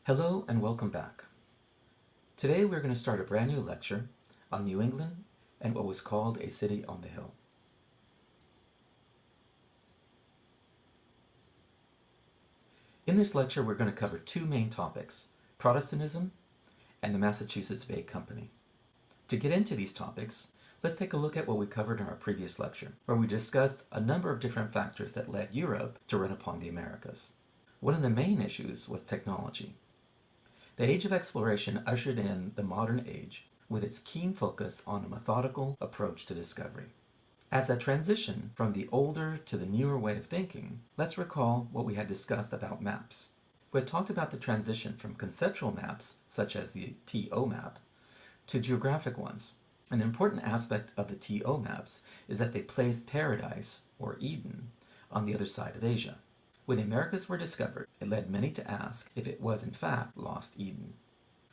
Hello and welcome back. Today we're going to start a brand new lecture on New England and what was called a city on the hill. In this lecture we're going to cover two main topics, Protestantism and the Massachusetts Bay Company. To get into these topics, let's take a look at what we covered in our previous lecture, where we discussed a number of different factors that led Europe to run upon the Americas. One of the main issues was technology. The Age of Exploration ushered in the modern age with its keen focus on a methodical approach to discovery. As a transition from the older to the newer way of thinking, let's recall what we had discussed about maps. We had talked about the transition from conceptual maps, such as the TO map, to geographic ones. An important aspect of the TO maps is that they placed paradise, or Eden, on the other side of Asia. When the Americas were discovered, it led many to ask if it was in fact lost Eden.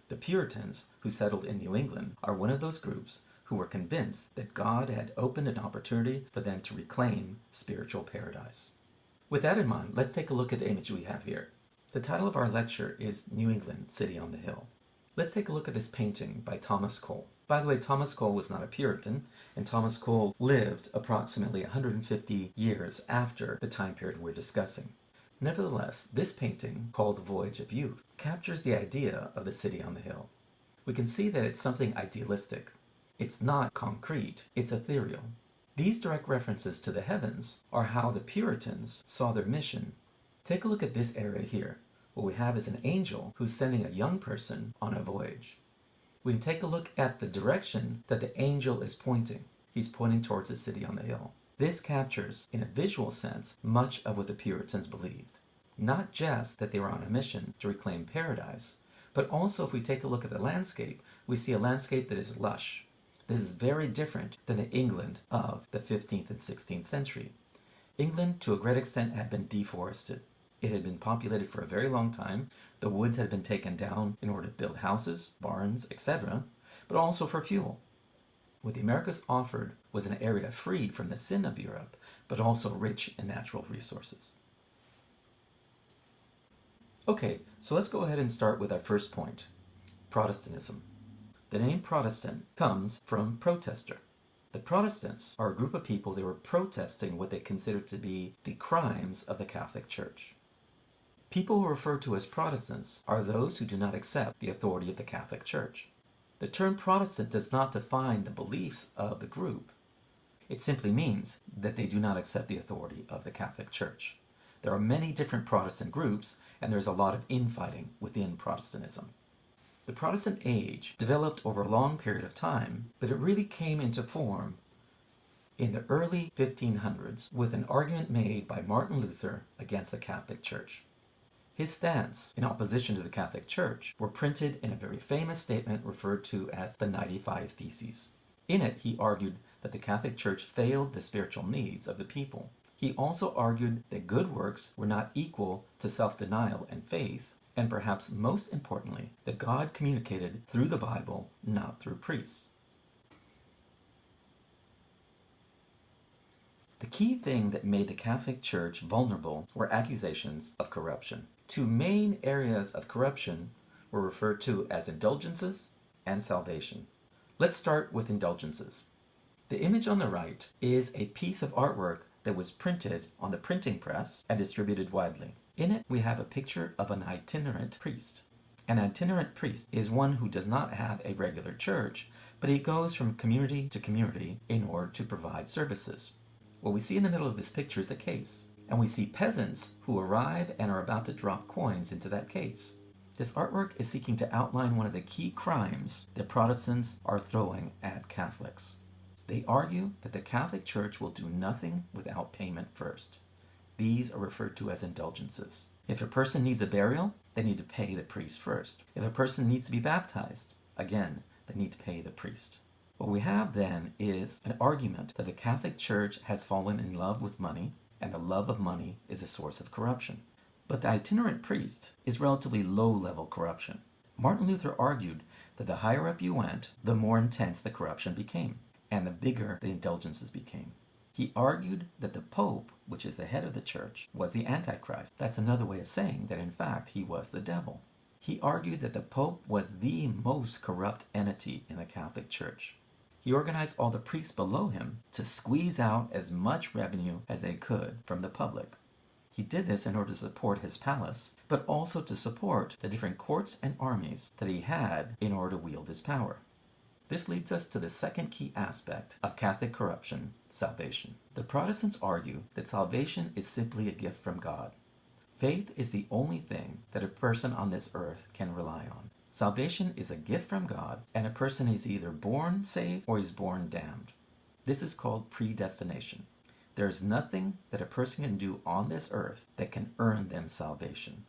The Puritans, who settled in New England, are one of those groups who were convinced that God had opened an opportunity for them to reclaim spiritual paradise. With that in mind, let's take a look at the image we have here. The title of our lecture is New England, City on the Hill. Let's take a look at this painting by Thomas Cole. By the way, Thomas Cole was not a Puritan, and Thomas Cole lived approximately 150 years after the time period we're discussing. Nevertheless, this painting, called The Voyage of Youth, captures the idea of the city on the hill. We can see that it's something idealistic. It's not concrete, it's ethereal. These direct references to the heavens are how the Puritans saw their mission. Take a look at this area here. What we have is an angel who's sending a young person on a voyage. We can take a look at the direction that the angel is pointing. He's pointing towards the city on the hill. This captures, in a visual sense, much of what the Puritans believed. Not just that they were on a mission to reclaim paradise, but also if we take a look at the landscape, we see a landscape that is lush. This is very different than the England of the 15th and 16th century. England, to a great extent, had been deforested. It had been populated for a very long time. The woods had been taken down in order to build houses, barns, etc., but also for fuel. What the Americas offered was an area freed from the sin of Europe, but also rich in natural resources. Okay, so let's go ahead and start with our first point, Protestantism. The name Protestant comes from protester. The Protestants are a group of people that were protesting what they considered to be the crimes of the Catholic Church. People who are referred to as Protestants are those who do not accept the authority of the Catholic Church. The term Protestant does not define the beliefs of the group. It simply means that they do not accept the authority of the Catholic Church. There are many different Protestant groups, and there's a lot of infighting within Protestantism. The Protestant age developed over a long period of time, but it really came into form in the early 1500s with an argument made by Martin Luther against the Catholic Church. His stance in opposition to the Catholic Church were printed in a very famous statement referred to as the 95 Theses. In it, he argued that the Catholic Church failed the spiritual needs of the people. He also argued that good works were not equal to self-denial and faith, and perhaps most importantly, that God communicated through the Bible, not through priests. The key thing that made the Catholic Church vulnerable were accusations of corruption. Two main areas of corruption were referred to as indulgences and salvation. Let's start with indulgences. The image on the right is a piece of artwork that was printed on the printing press and distributed widely. In it, we have a picture of an itinerant priest. An itinerant priest is one who does not have a regular church, but he goes from community to community in order to provide services. What we see in the middle of this picture is a case, and we see peasants who arrive and are about to drop coins into that case. This artwork is seeking to outline one of the key crimes that Protestants are throwing at Catholics. They argue that the Catholic Church will do nothing without payment first. These are referred to as indulgences. If a person needs a burial, they need to pay the priest first. If a person needs to be baptized, again, they need to pay the priest. What we have then is an argument that the Catholic Church has fallen in love with money, and the love of money is a source of corruption. But the itinerant priest is relatively low-level corruption. Martin Luther argued that the higher up you went, the more intense the corruption became, and the bigger the indulgences became. He argued that the Pope, which is the head of the church, was the Antichrist. That's another way of saying that in fact he was the devil. He argued that the Pope was the most corrupt entity in the Catholic Church. He organized all the priests below him to squeeze out as much revenue as they could from the public. He did this in order to support his palace, but also to support the different courts and armies that he had in order to wield his power. This leads us to the second key aspect of Catholic corruption, salvation. The Protestants argue that salvation is simply a gift from God. Faith is the only thing that a person on this earth can rely on. Salvation is a gift from God, and a person is either born saved or is born damned. This is called predestination. There is nothing that a person can do on this earth that can earn them salvation.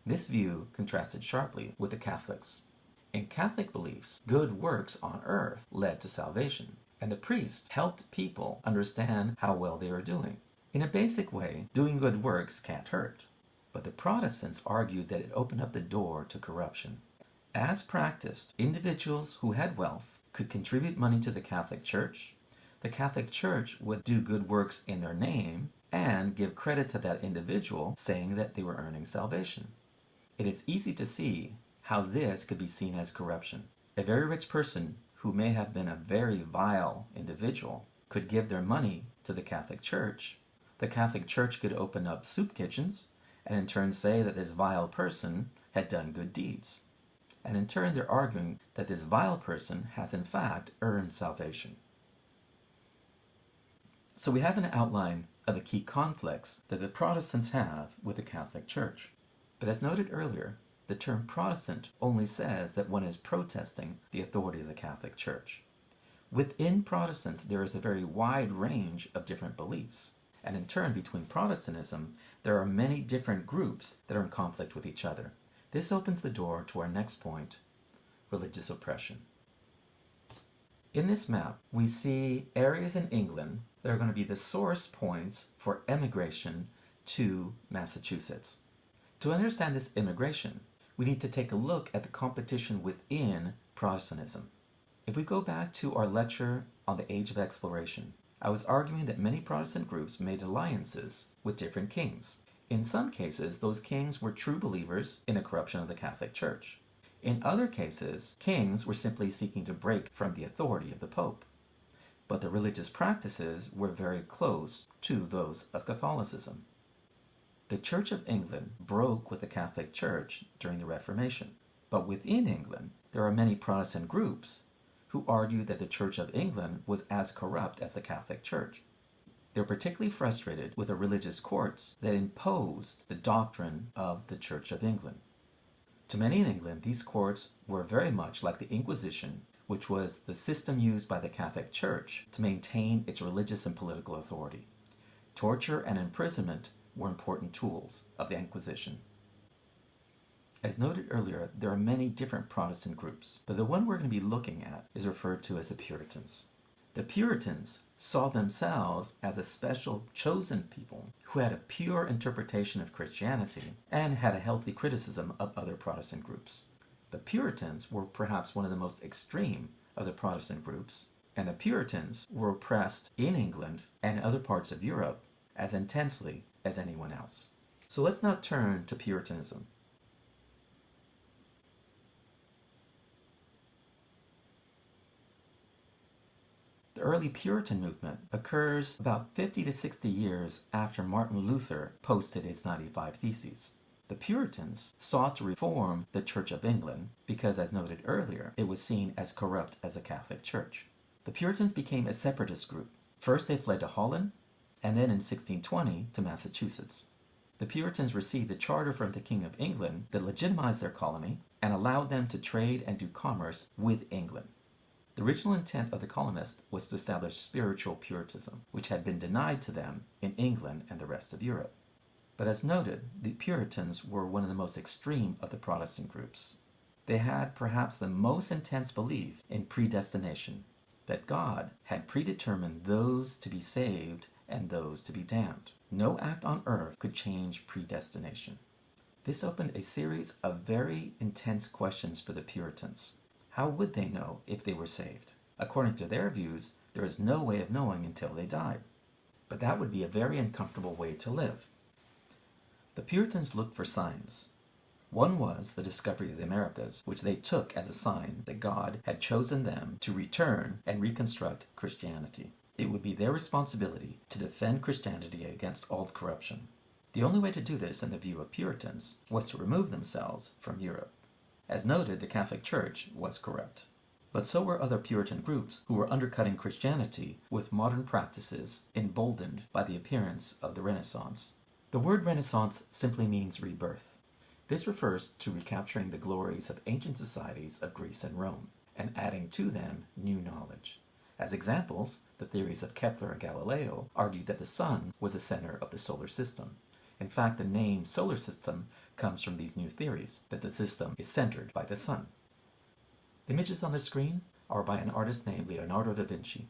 This view contrasted sharply with the Catholics. In Catholic beliefs, good works on earth led to salvation, and the priest helped people understand how well they are doing. In a basic way, doing good works can't hurt. But the Protestants argued that it opened up the door to corruption. As practiced, individuals who had wealth could contribute money to the Catholic Church. The Catholic Church would do good works in their name and give credit to that individual, saying that they were earning salvation. It is easy to see how this could be seen as corruption. A very rich person who may have been a very vile individual could give their money to the Catholic Church. The Catholic Church could open up soup kitchens and in turn say that this vile person had done good deeds. And in turn they're arguing that this vile person has in fact earned salvation. So we have an outline of the key conflicts that the Protestants have with the Catholic Church. But as noted earlier, the term Protestant only says that one is protesting the authority of the Catholic Church. Within Protestants, there is a very wide range of different beliefs. And in turn, between Protestantism, there are many different groups that are in conflict with each other. This opens the door to our next point, religious oppression. In this map, we see areas in England that are going to be the source points for emigration to Massachusetts. To understand this immigration, we need to take a look at the competition within Protestantism. If we go back to our lecture on the Age of Exploration, I was arguing that many Protestant groups made alliances with different kings. In some cases, those kings were true believers in the corruption of the Catholic Church. In other cases, kings were simply seeking to break from the authority of the Pope. But the religious practices were very close to those of Catholicism. The Church of England broke with the Catholic Church during the Reformation. But within England, there are many Protestant groups who argued that the Church of England was as corrupt as the Catholic Church. They were particularly frustrated with the religious courts that imposed the doctrine of the Church of England. To many in England, these courts were very much like the Inquisition, which was the system used by the Catholic Church to maintain its religious and political authority. Torture and imprisonment were important tools of the Inquisition. As noted earlier, there are many different Protestant groups, but the one we're going to be looking at is referred to as the Puritans. The Puritans saw themselves as a special chosen people who had a pure interpretation of Christianity and had a healthy criticism of other Protestant groups. The Puritans were perhaps one of the most extreme of the Protestant groups, and the Puritans were oppressed in England and other parts of Europe as intensely as anyone else. So let's now turn to Puritanism. The early Puritan movement occurs about 50 to 60 years after Martin Luther posted his 95 Theses. The Puritans sought to reform the Church of England because, as noted earlier, it was seen as corrupt as the Catholic Church. The Puritans became a separatist group. First they fled to Holland, and then in 1620 to Massachusetts. The Puritans received a charter from the King of England that legitimized their colony and allowed them to trade and do commerce with England. The original intent of the colonists was to establish spiritual Puritanism, which had been denied to them in England and the rest of Europe. But as noted, the Puritans were one of the most extreme of the Protestant groups. They had perhaps the most intense belief in predestination, that God had predetermined those to be saved and those to be damned. No act on earth could change predestination. This opened a series of very intense questions for the Puritans. How would they know if they were saved? According to their views, there is no way of knowing until they died. But that would be a very uncomfortable way to live. The Puritans looked for signs. One was the discovery of the Americas, which they took as a sign that God had chosen them to return and reconstruct Christianity. It would be their responsibility to defend Christianity against all corruption. The only way to do this, in the view of Puritans, was to remove themselves from Europe. As noted, the Catholic Church was corrupt. But so were other Puritan groups who were undercutting Christianity with modern practices emboldened by the appearance of the Renaissance. The word Renaissance simply means rebirth. This refers to recapturing the glories of ancient societies of Greece and Rome and adding to them new knowledge. As examples, the theories of Kepler and Galileo argued that the sun was the center of the solar system. In fact, the name solar system comes from these new theories, that the system is centered by the sun. The images on the screen are by an artist named Leonardo da Vinci.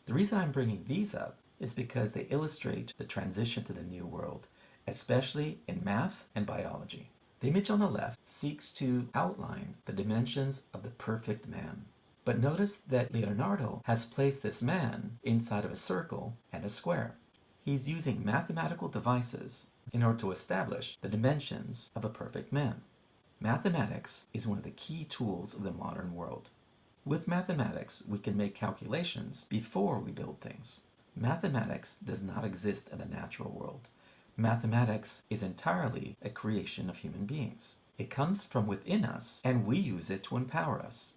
The reason I'm bringing these up is because they illustrate the transition to the new world, especially in math and biology. The image on the left seeks to outline the dimensions of the perfect man. But notice that Leonardo has placed this man inside of a circle and a square. He's using mathematical devices in order to establish the dimensions of a perfect man. Mathematics is one of the key tools of the modern world. With mathematics, we can make calculations before we build things. Mathematics does not exist in the natural world. Mathematics is entirely a creation of human beings. It comes from within us, and we use it to empower us.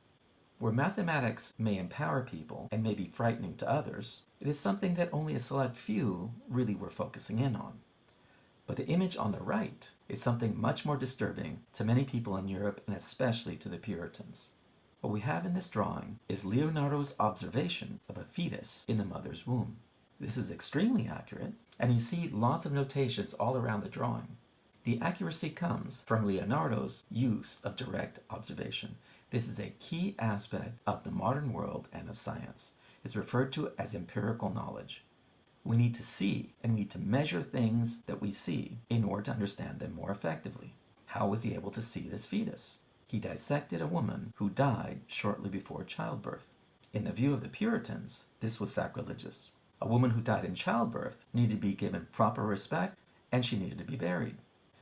Where mathematics may empower people and may be frightening to others, it is something that only a select few really were focusing in on. But the image on the right is something much more disturbing to many people in Europe and especially to the Puritans. What we have in this drawing is Leonardo's observation of a fetus in the mother's womb. This is extremely accurate, and you see lots of notations all around the drawing. The accuracy comes from Leonardo's use of direct observation. This is a key aspect of the modern world and of science. It's referred to as empirical knowledge. We need to see and we need to measure things that we see in order to understand them more effectively. How was he able to see this fetus? He dissected a woman who died shortly before childbirth. In the view of the Puritans, this was sacrilegious. A woman who died in childbirth needed to be given proper respect and she needed to be buried.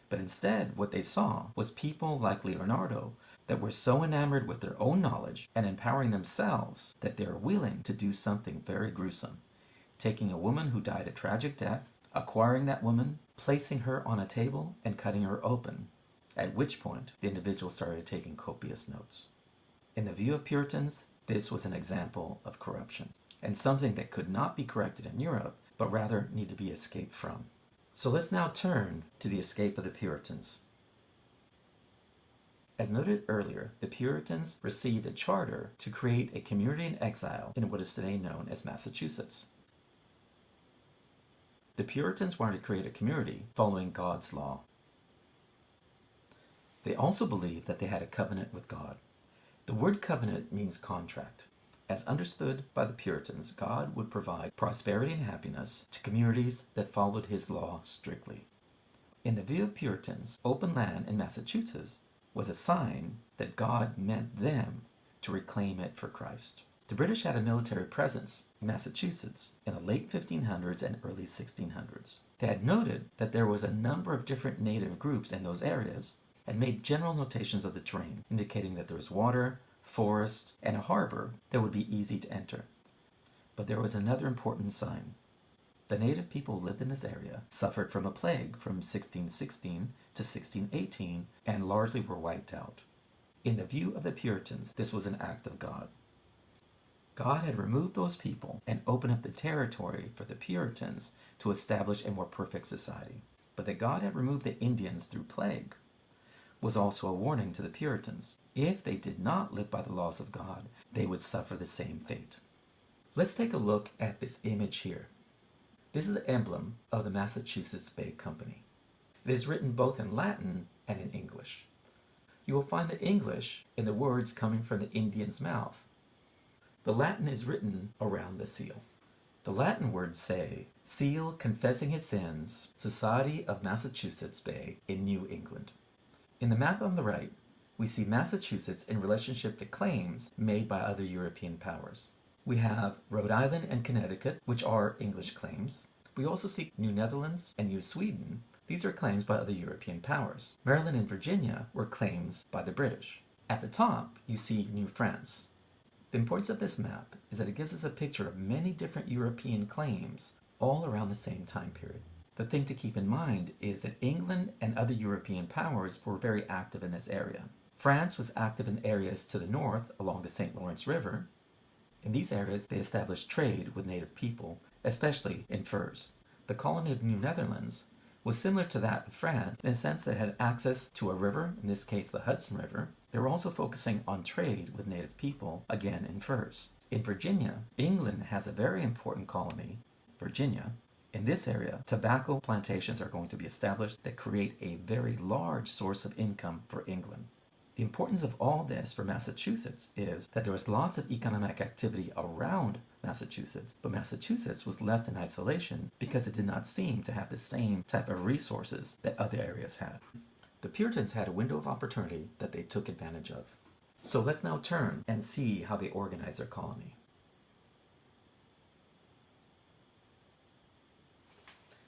But instead, what they saw was people like Leonardo that were so enamored with their own knowledge and empowering themselves that they are willing to do something very gruesome. Taking a woman who died a tragic death, acquiring that woman, placing her on a table, and cutting her open, at which point the individual started taking copious notes. In the view of Puritans, this was an example of corruption, and something that could not be corrected in Europe, but rather need to be escaped from. So let's now turn to the escape of the Puritans. As noted earlier, the Puritans received a charter to create a community in exile in what is today known as Massachusetts. The Puritans wanted to create a community following God's law. They also believed that they had a covenant with God. The word covenant means contract. As understood by the Puritans, God would provide prosperity and happiness to communities that followed his law strictly. In the view of Puritans, open land in Massachusetts was a sign that God meant them to reclaim it for Christ. The British had a military presence in Massachusetts in the late 1500s and early 1600s. They had noted that there was a number of different native groups in those areas and made general notations of the terrain, indicating that there was water, forest, and a harbor that would be easy to enter. But there was another important sign. The native people who lived in this area suffered from a plague from 1616 to 1618 and largely were wiped out. In the view of the Puritans, this was an act of God. God had removed those people and opened up the territory for the Puritans to establish a more perfect society. But that God had removed the Indians through plague was also a warning to the Puritans. If they did not live by the laws of God, they would suffer the same fate. Let's take a look at this image here. This is the emblem of the Massachusetts Bay Company. It is written both in Latin and in English. You will find the English in the words coming from the Indian's mouth. The Latin is written around the seal. The Latin words say, Seal confessing his sins, Society of Massachusetts Bay in New England. In the map on the right, we see Massachusetts in relationship to claims made by other European powers. We have Rhode Island and Connecticut, which are English claims. We also see New Netherlands and New Sweden, These are claims by other European powers. Maryland and Virginia were claims by the British. At the top, you see New France. The importance of this map is that it gives us a picture of many different European claims all around the same time period. The thing to keep in mind is that England and other European powers were very active in this area. France was active in areas to the north along the St. Lawrence River. In these areas, they established trade with native people, especially in furs. The colony of New Netherlands was similar to that of France in a sense that it had access to a river, in this case the Hudson River. They were also focusing on trade with native people, again in furs. In Virginia, England has a very important colony, Virginia. In this area, tobacco plantations are going to be established that create a very large source of income for England. The importance of all this for Massachusetts is that there was lots of economic activity around Massachusetts, but Massachusetts was left in isolation because it did not seem to have the same type of resources that other areas had. The Puritans had a window of opportunity that they took advantage of. So let's now turn and see how they organized their colony.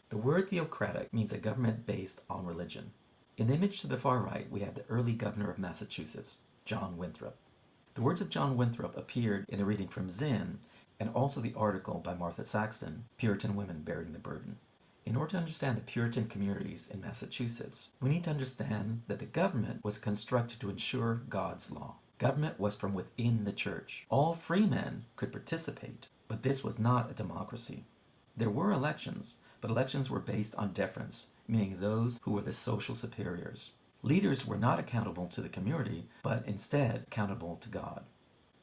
The word theocratic means a government based on religion. In the image to the far right, we have the early governor of Massachusetts, John Winthrop. The words of John Winthrop appeared in the reading from Zinn and also the article by Martha Saxton, Puritan Women Bearing the Burden. In order to understand the Puritan communities in Massachusetts, we need to understand that the government was constructed to ensure God's law. Government was from within the church. All free men could participate, but this was not a democracy. There were elections, but elections were based on deference, meaning those who were the social superiors. Leaders were not accountable to the community, but instead accountable to God.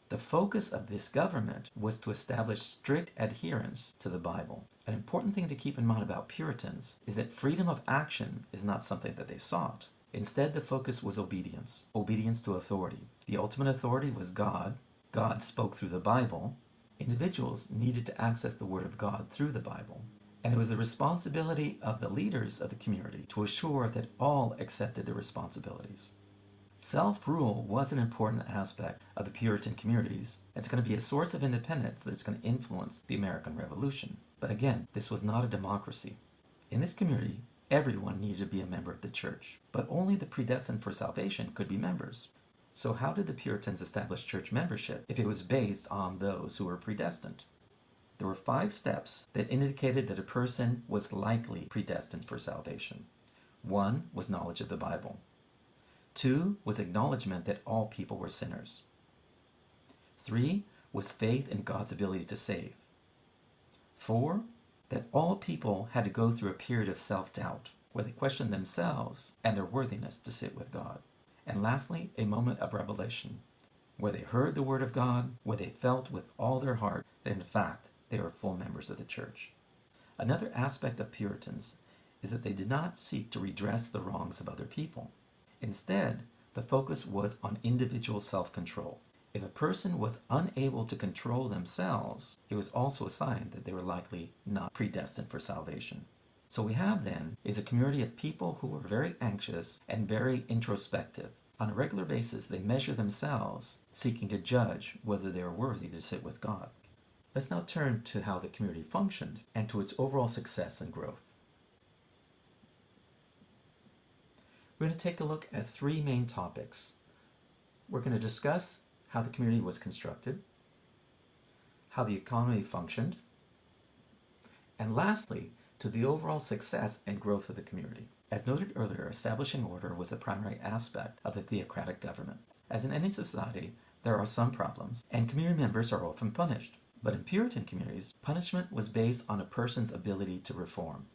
The focus of this government was to establish strict adherence to the Bible. An important thing to keep in mind about Puritans is that freedom of action is not something that they sought. Instead, the focus was obedience, obedience to authority. The ultimate authority was God. God spoke through the Bible. Individuals needed to access the Word of God through the Bible. And it was the responsibility of the leaders of the community to assure that all accepted their responsibilities. Self-rule was an important aspect of the Puritan communities. It's going to be a source of independence that's going to influence the American Revolution. But again, this was not a democracy. In this community, everyone needed to be a member of the church, but only the predestined for salvation could be members. So how did the Puritans establish church membership if it was based on those who were predestined? There were 5 steps that indicated that a person was likely predestined for salvation. 1 was knowledge of the Bible. 2 was acknowledgement that all people were sinners. 3 was faith in God's ability to save. 4, that all people had to go through a period of self-doubt, where they questioned themselves and their worthiness to sit with God. And lastly, a moment of revelation, where they heard the word of God, where they felt with all their heart that in fact they were full members of the church. Another aspect of Puritans is that they did not seek to redress the wrongs of other people. Instead, the focus was on individual self-control. If a person was unable to control themselves, it was also a sign that they were likely not predestined for salvation. So we have then is a community of people who were very anxious and very introspective. On a regular basis, they measure themselves, seeking to judge whether they are worthy to sit with God. Let's now turn to how the community functioned and to its overall success and growth. We're going to take a look at 3 main topics. We're going to discuss how the community was constructed, how the economy functioned, and lastly, to the overall success and growth of the community. As noted earlier, establishing order was a primary aspect of the theocratic government. As in any society, there are some problems, and community members are often punished. But in Puritan communities, punishment was based on a person's ability to reform.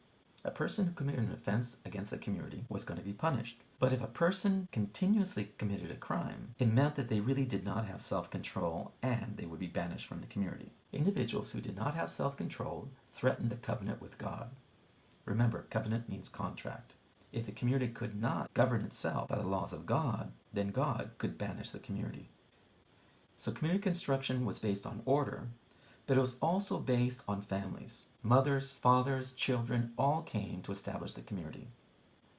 A person who committed an offense against the community was going to be punished. But if a person continuously committed a crime, it meant that they really did not have self-control and they would be banished from the community. Individuals who did not have self-control threatened the covenant with God. Remember, covenant means contract. If the community could not govern itself by the laws of God, then God could banish the community. So community construction was based on order, but it was also based on families. Mothers, fathers, children all came to establish the community.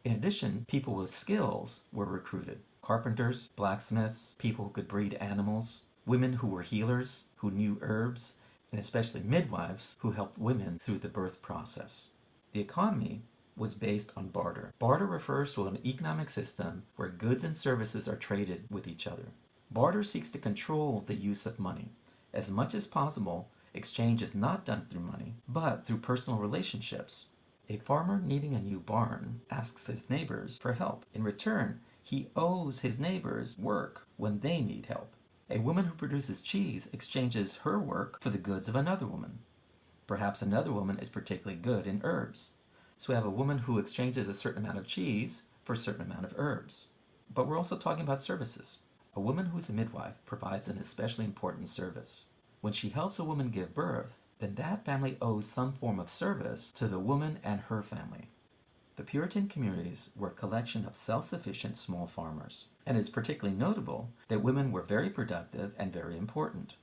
In addition, people with skills were recruited. Carpenters, blacksmiths, people who could breed animals, women who were healers, who knew herbs, and especially midwives who helped women through the birth process. The economy was based on barter. Barter refers to an economic system where goods and services are traded with each other. Barter seeks to control the use of money. As much as possible, exchange is not done through money, but through personal relationships. A farmer needing a new barn asks his neighbors for help. In return, he owes his neighbors work when they need help. A woman who produces cheese exchanges her work for the goods of another woman. Perhaps another woman is particularly good in herbs. So we have a woman who exchanges a certain amount of cheese for a certain amount of herbs. But we're also talking about services. A woman who's a midwife provides an especially important service. When she helps a woman give birth, then that family owes some form of service to the woman and her family. The Puritan communities were a collection of self-sufficient small farmers, and it's particularly notable that women were very productive and very important.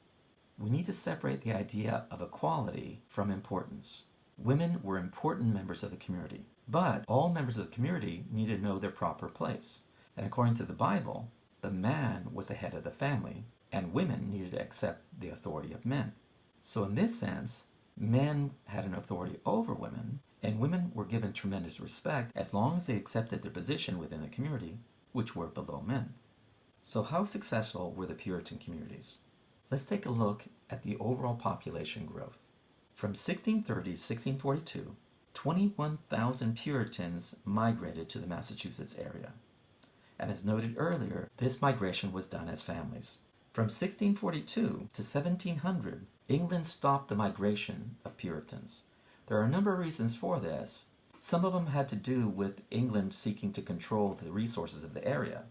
We need to separate the idea of equality from importance. Women were important members of the community, but all members of the community needed to know their proper place. And according to the Bible, the man was the head of the family, and women needed to accept the authority of men. So in this sense, men had an authority over women, and women were given tremendous respect as long as they accepted their position within the community, which were below men. So how successful were the Puritan communities? Let's take a look at the overall population growth. From 1630 to 1642, 21,000 Puritans migrated to the Massachusetts area. And as noted earlier, this migration was done as families. From 1642 to 1700, England stopped the migration of Puritans. There are a number of reasons for this. Some of them had to do with England seeking to control the resources of the area.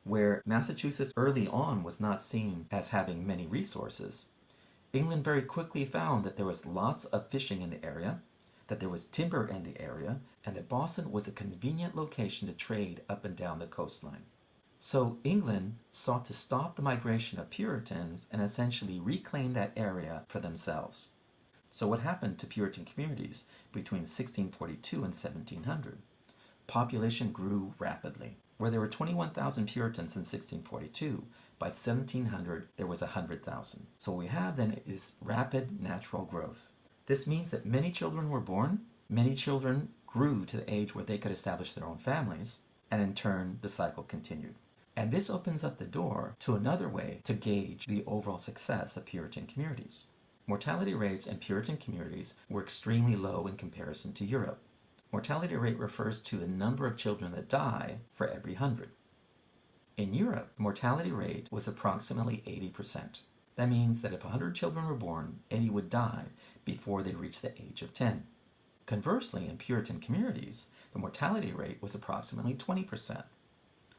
Where Massachusetts early on was not seen as having many resources, England very quickly found that there was lots of fishing in the area, that there was timber in the area, and that Boston was a convenient location to trade up and down the coastline. So England sought to stop the migration of Puritans and essentially reclaim that area for themselves. So what happened to Puritan communities between 1642 and 1700? Population grew rapidly. Where there were 21,000 Puritans in 1642, by 1700 there was 100,000. So what we have then is rapid natural growth. This means that many children were born, many children grew to the age where they could establish their own families, and in turn the cycle continued. And this opens up the door to another way to gauge the overall success of Puritan communities. Mortality rates in Puritan communities were extremely low in comparison to Europe. Mortality rate refers to the number of children that die for every 100. In Europe, the mortality rate was approximately 80%. That means that if 100 children were born, 80 would die before they reached the age of 10. Conversely, in Puritan communities, the mortality rate was approximately 20%.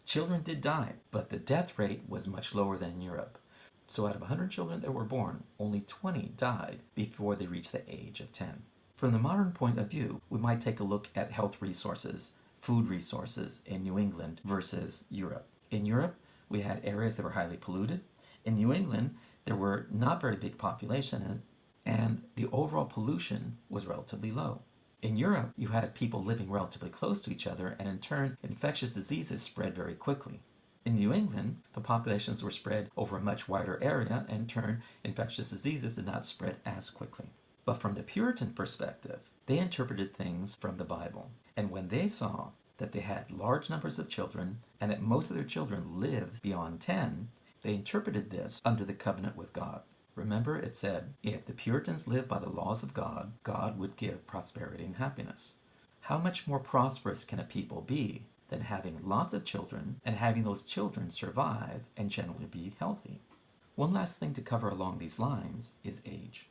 Children did die, but the death rate was much lower than in Europe. So out of 100 children that were born, only 20 died before they reached the age of 10. From the modern point of view, we might take a look at health resources, food resources in New England versus Europe. In Europe, we had areas that were highly polluted. In New England, there were not very big population, and the overall pollution was relatively low. In Europe, you had people living relatively close to each other, and in turn, infectious diseases spread very quickly. In New England, the populations were spread over a much wider area, and in turn, infectious diseases did not spread as quickly. But from the Puritan perspective, they interpreted things from the Bible. And when they saw that they had large numbers of children, and that most of their children lived beyond 10, they interpreted this under the covenant with God. Remember, it said, if the Puritans lived by the laws of God, God would give prosperity and happiness. How much more prosperous can a people be than having lots of children and having those children survive and generally be healthy? One last thing to cover along these lines is age.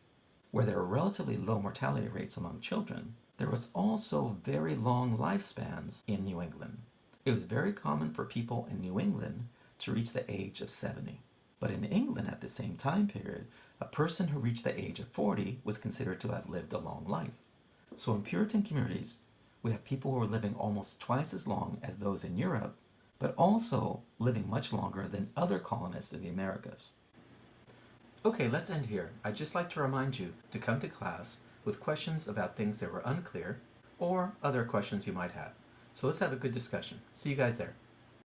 Where there were relatively low mortality rates among children, there was also very long lifespans in New England. It was very common for people in New England to reach the age of 70. But in England at the same time period, a person who reached the age of 40 was considered to have lived a long life. So in Puritan communities, we have people who are living almost twice as long as those in Europe, but also living much longer than other colonists in the Americas. Okay, let's end here. I'd just like to remind you to come to class with questions about things that were unclear or other questions you might have. So let's have a good discussion. See you guys there.